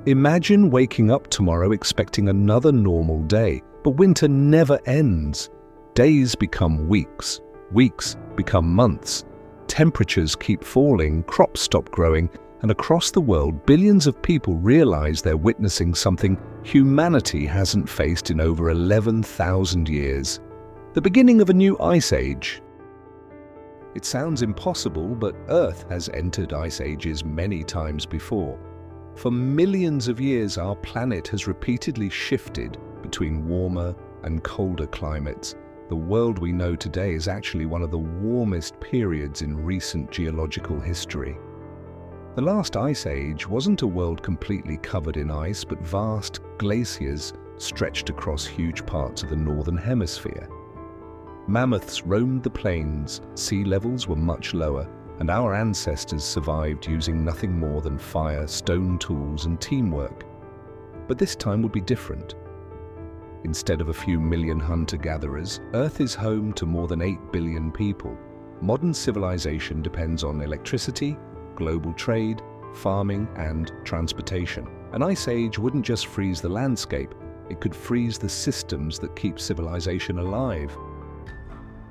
Imagine waking up tomorrow expecting another normal day, but winter never ends. Days become weeks, weeks become months. Temperatures keep falling, crops stop growing, and across the world, billions of people realize they're witnessing something humanity hasn't faced in over 11,000 years. The beginning of a new ice age. It sounds impossible, but Earth has entered ice ages many times before. For millions of years, our planet has repeatedly shifted between warmer and colder climates. The world we know today is actually one of the warmest periods in recent geological history. The last ice age wasn't a world completely covered in ice, but vast glaciers stretched across huge parts of the northern hemisphere. Mammoths roamed the plains, sea levels were much lower, and our ancestors survived using nothing more than fire, stone tools, and teamwork. But this time would be different. Instead of a few million hunter-gatherers, Earth is home to more than 8 billion people. Modern civilization depends on electricity, global trade, farming, and transportation. An ice age wouldn't just freeze the landscape, it could freeze the systems that keep civilization alive.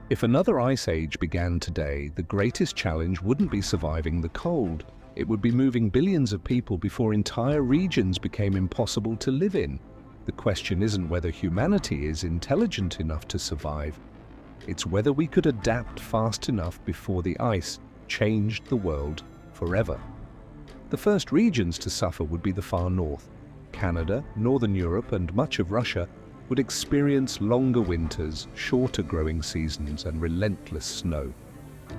If another ice age began today, the greatest challenge wouldn't be surviving the cold. It would be moving billions of people before entire regions became impossible to live in. The question isn't whether humanity is intelligent enough to survive. It's whether we could adapt fast enough before the ice changed the world forever. The first regions to suffer would be the far north. Canada, Northern Europe, and much of Russia would experience longer winters, shorter growing seasons, and relentless snow.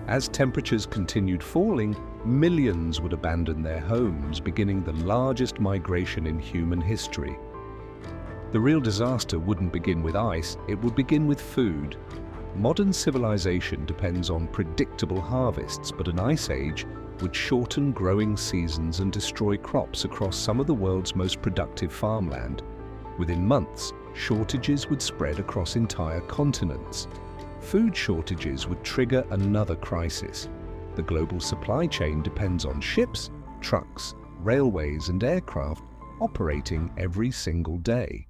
As temperatures continued falling, millions would abandon their homes, beginning the largest migration in human history. The real disaster wouldn't begin with ice, it would begin with food. Modern civilization depends on predictable harvests, but an ice age would shorten growing seasons and destroy crops across some of the world's most productive farmland. Within months, shortages would spread across entire continents. Food shortages would trigger another crisis. The global supply chain depends on ships, trucks, railways, and aircraft operating every single day.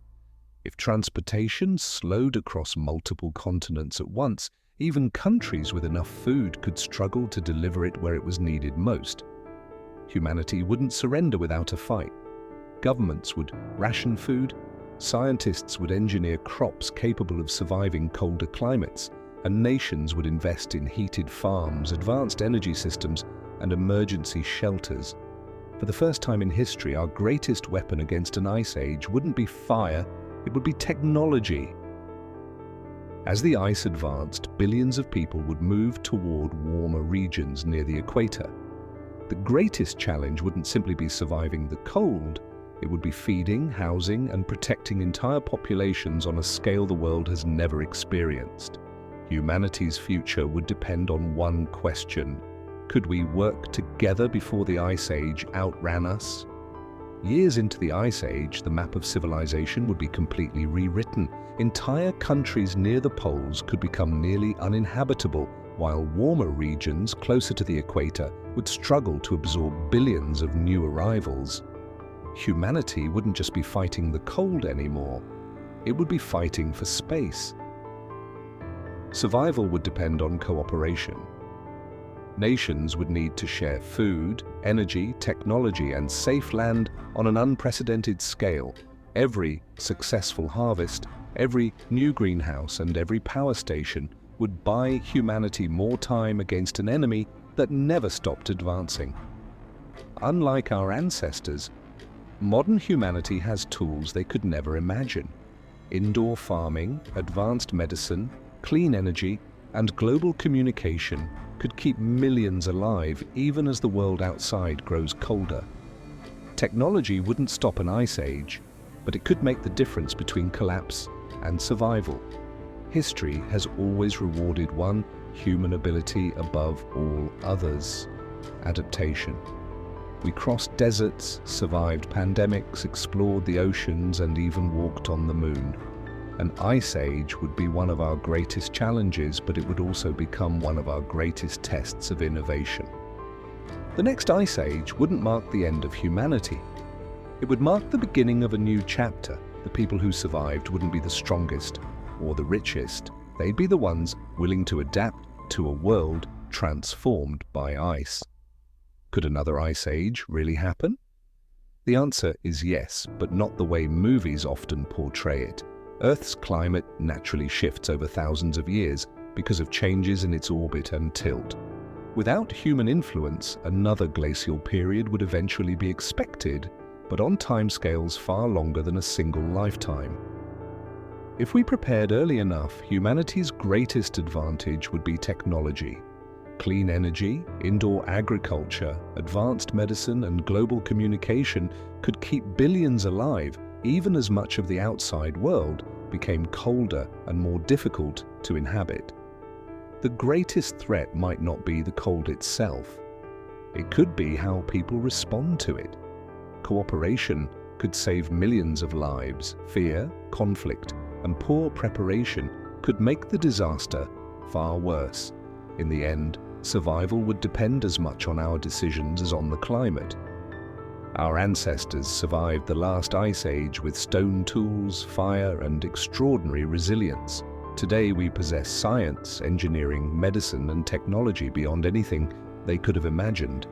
If transportation slowed across multiple continents at once, even countries with enough food could struggle to deliver it where it was needed most. Humanity wouldn't surrender without a fight. Governments would ration food, scientists would engineer crops capable of surviving colder climates, and nations would invest in heated farms, advanced energy systems, and emergency shelters. For the first time in history, our greatest weapon against an ice age wouldn't be fire, it would be technology. As the ice advanced, billions of people would move toward warmer regions near the equator. The greatest challenge wouldn't simply be surviving the cold, it would be feeding, housing, and protecting entire populations on a scale the world has never experienced. Humanity's future would depend on one question: could we work together before the ice age outran us? Years into the ice age, the map of civilization would be completely rewritten. Entire countries near the poles could become nearly uninhabitable, while warmer regions closer to the equator would struggle to absorb billions of new arrivals. Humanity wouldn't just be fighting the cold anymore, it would be fighting for space. Survival would depend on cooperation. Nations would need to share food, energy, technology, and safe land on an unprecedented scale. Every successful harvest, every new greenhouse, and every power station would buy humanity more time against an enemy that never stopped advancing. Unlike our ancestors, modern humanity has tools they could never imagine. Indoor farming, advanced medicine, clean energy, and global communication could keep millions alive even as the world outside grows colder. Technology wouldn't stop an ice age, but it could make the difference between collapse and survival. History has always rewarded one human ability above all others: adaptation. We crossed deserts, survived pandemics, explored the oceans, and even walked on the moon. An ice age would be one of our greatest challenges, but it would also become one of our greatest tests of innovation. The next ice age wouldn't mark the end of humanity. It would mark the beginning of a new chapter. The people who survived wouldn't be the strongest or the richest. They'd be the ones willing to adapt to a world transformed by ice. Could another ice age really happen? The answer is yes, but not the way movies often portray it. Earth's climate naturally shifts over thousands of years because of changes in its orbit and tilt. Without human influence, another glacial period would eventually be expected, but on timescales far longer than a single lifetime. If we prepared early enough, humanity's greatest advantage would be technology. Clean energy, indoor agriculture, advanced medicine, and global communication could keep billions alive, even as much of the outside world became colder and more difficult to inhabit. The greatest threat might not be the cold itself. It could be how people respond to it. Cooperation could save millions of lives. Fear, conflict, and poor preparation could make the disaster far worse. In the end, survival would depend as much on our decisions as on the climate. Our ancestors survived the last ice age with stone tools, fire, and extraordinary resilience. Today we possess science, engineering, medicine, and technology beyond anything they could have imagined.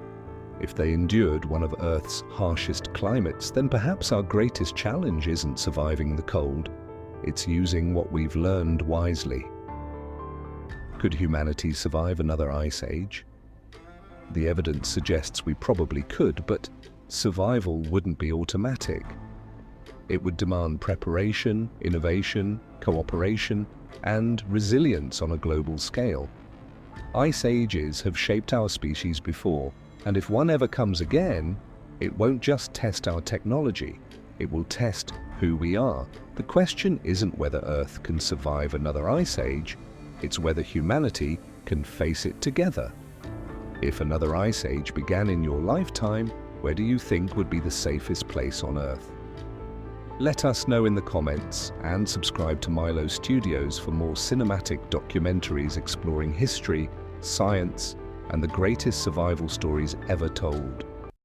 If they endured one of Earth's harshest climates, then perhaps our greatest challenge isn't surviving the cold. It's using what we've learned wisely. Could humanity survive another ice age? The evidence suggests we probably could, but survival wouldn't be automatic. It would demand preparation, innovation, cooperation, and resilience on a global scale. Ice ages have shaped our species before, and if one ever comes again, it won't just test our technology, it will test who we are. The question isn't whether Earth can survive another ice age, it's whether humanity can face it together. If another ice age began in your lifetime, where do you think would be the safest place on Earth? Let us know in the comments, and subscribe to Milo Studios for more cinematic documentaries exploring history, science, and the greatest survival stories ever told.